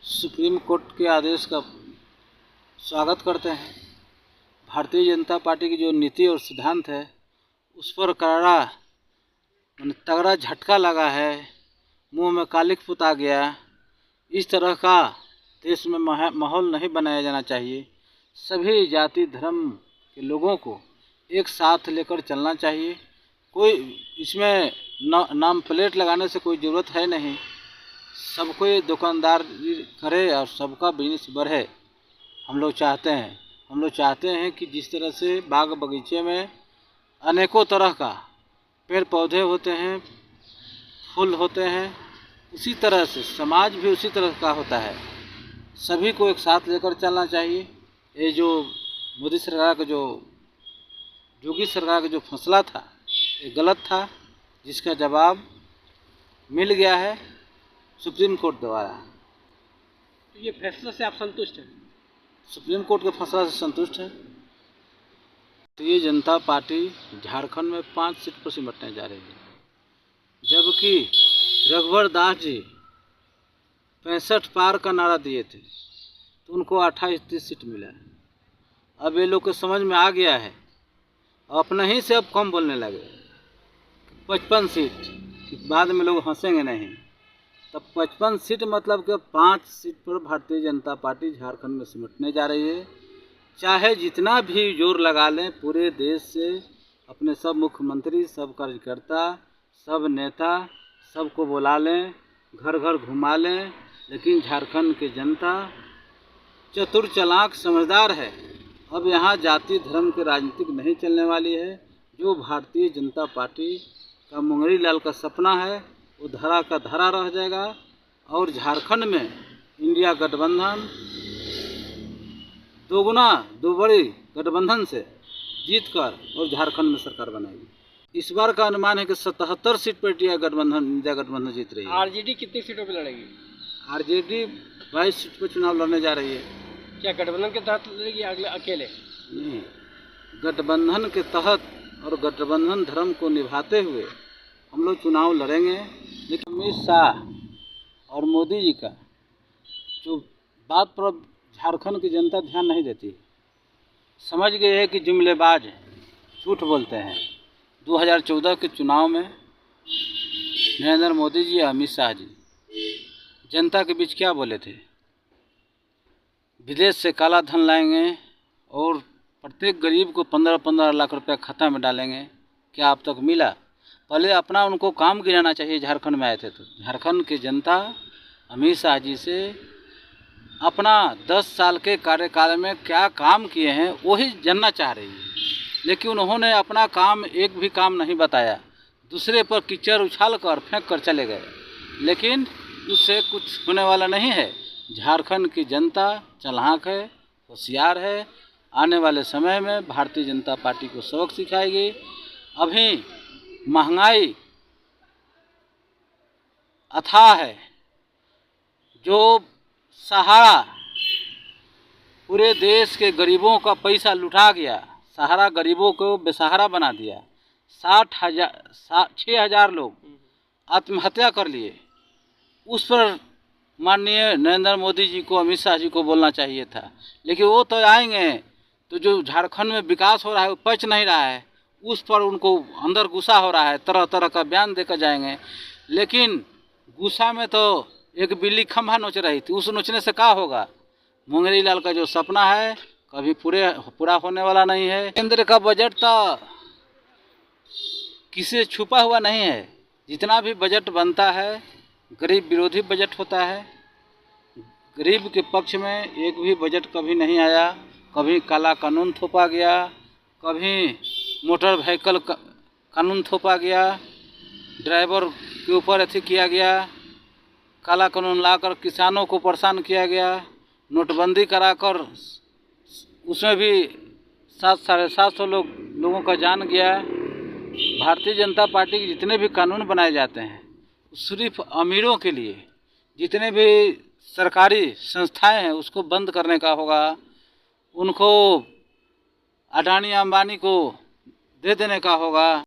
Supreme court के आदेश का स्वागत करते हैं। भारतीय जनता पार्टी की जो नीति और सिद्धांत है उस पर करारा तगड़ा झटका लगा है। मुंह में कालिख पुता गया। इस तरह का देश में माहौल नहीं बनाया जाना चाहिए। सभी जाति धर्म के लोगों को एक साथ लेकर चलना चाहिए। कोई इसमें नाम प्लेट लगाने से कोई ज़रूरत है नहीं। सबको ये दुकानदारी करे और सबका बिजनेस बढ़े। हम लोग चाहते हैं कि जिस तरह से बाग बगीचे में अनेकों तरह का पेड़ पौधे होते हैं, फूल होते हैं, उसी तरह से समाज भी उसी तरह का होता है। सभी को एक साथ लेकर चलना चाहिए। ये जो मोदी सरकार का योगी सरकार का जो फैसला था ये गलत था, जिसका जवाब मिल गया है सुप्रीम कोर्ट द्वारा। तो ये फैसला से आप संतुष्ट हैं? सुप्रीम कोर्ट के फैसला से संतुष्ट है। तो ये जनता पार्टी झारखंड में 5 सीट पर सिमटने जा रही है, जबकि रघुवर दास जी 65 पार का नारा दिए थे तो उनको 28-30 सीट मिला है। अब ये लोग को समझ में आ गया है, अपने ही से अब कम बोलने लगे। 55 सीट कि बाद में लोग हंसेंगे नहीं। तब 55 सीट मतलब कि 5 सीट पर भारतीय जनता पार्टी झारखंड में सिमटने जा रही है। चाहे जितना भी जोर लगा लें पूरे देश से अपने सब मुख्यमंत्री, सब कार्यकर्ता, सब नेता, सबको बुला लें, घर घर घुमा लें, लेकिन झारखंड की जनता चतुर चालाक समझदार है। अब यहाँ जाति धर्म के राजनीतिक नहीं चलने वाली है। जो भारतीय जनता पार्टी का मुंगरी लाल का सपना है वो धरा का धरा रह जाएगा और झारखंड में इंडिया गठबंधन दो बड़ी गठबंधन से जीतकर और झारखंड में सरकार बनाएगी। इस बार का अनुमान है कि 77 सीट पर इंडिया गठबंधन जीत रही है। आरजेडी कितनी सीटों पर लड़ेगी? आरजेडी 22 सीट पर चुनाव लड़ने जा रही है। क्या गठबंधन के तहत लड़ेगी या अकेले? नहीं, गठबंधन के तहत और गठबंधन धर्म को निभाते हुए हम लोग चुनाव लड़ेंगे। लेकिन अमित शाह और मोदी जी का जो बात पर झारखंड की जनता ध्यान नहीं देती, समझ गए है कि जुमलेबाज झूठ बोलते हैं। 2014 के चुनाव में नरेंद्र मोदी जी और अमित शाह जी जनता के बीच क्या बोले थे? विदेश से काला धन लाएंगे और प्रत्येक गरीब को 15-15 लाख रुपया खाता में डालेंगे। क्या अब तक मिला? पहले अपना उनको काम गिनाना चाहिए। झारखंड में आए थे तो झारखंड की जनता अमित शाह जी से अपना 10 साल के कार्यकाल में क्या काम किए हैं वही जानना चाह रही है। लेकिन उन्होंने अपना काम एक भी काम नहीं बताया, दूसरे पर कीचड़ उछाल कर फेंक कर चले गए। लेकिन उससे कुछ होने वाला नहीं है। झारखंड की जनता चालाक है, होशियार है। आने वाले समय में भारतीय जनता पार्टी को सबक सिखाएगी। अभी महंगाई अथाह है। जो सहारा पूरे देश के गरीबों का पैसा लुटा गया, सहारा गरीबों को बेसहारा बना दिया। 6,000 लोग आत्महत्या कर लिए। उस पर माननीय नरेंद्र मोदी जी को, अमित शाह जी को बोलना चाहिए था। लेकिन वो तो आएंगे तो जो झारखंड में विकास हो रहा है वो पच नहीं रहा है, उस पर उनको अंदर गुस्सा हो रहा है। तरह तरह का बयान देकर जाएंगे। लेकिन गुस्सा में तो एक बिल्ली खंभा नोच रही थी, उस नोचने से क्या होगा? मुंगरी लाल का जो सपना है कभी पूरा होने वाला नहीं है। केंद्र का बजट तो किसी छुपा हुआ नहीं है। जितना भी बजट बनता है गरीब विरोधी बजट होता है। गरीब के पक्ष में एक भी बजट कभी नहीं आया। कभी काला कानून थोपा गया, कभी मोटर व्हीकल कानून थोपा गया, ड्राइवर के ऊपर ऐसे किया गया, काला कानून लाकर किसानों को परेशान किया गया, नोटबंदी कराकर उसमें भी 700-750 लोगों का जान गया। भारतीय जनता पार्टी के जितने भी कानून बनाए जाते हैं सिर्फ अमीरों के लिए, जितने भी सरकारी संस्थाएं हैं उसको बंद करने का होगा। उनको अडानी अंबानी को दे देने का होगा।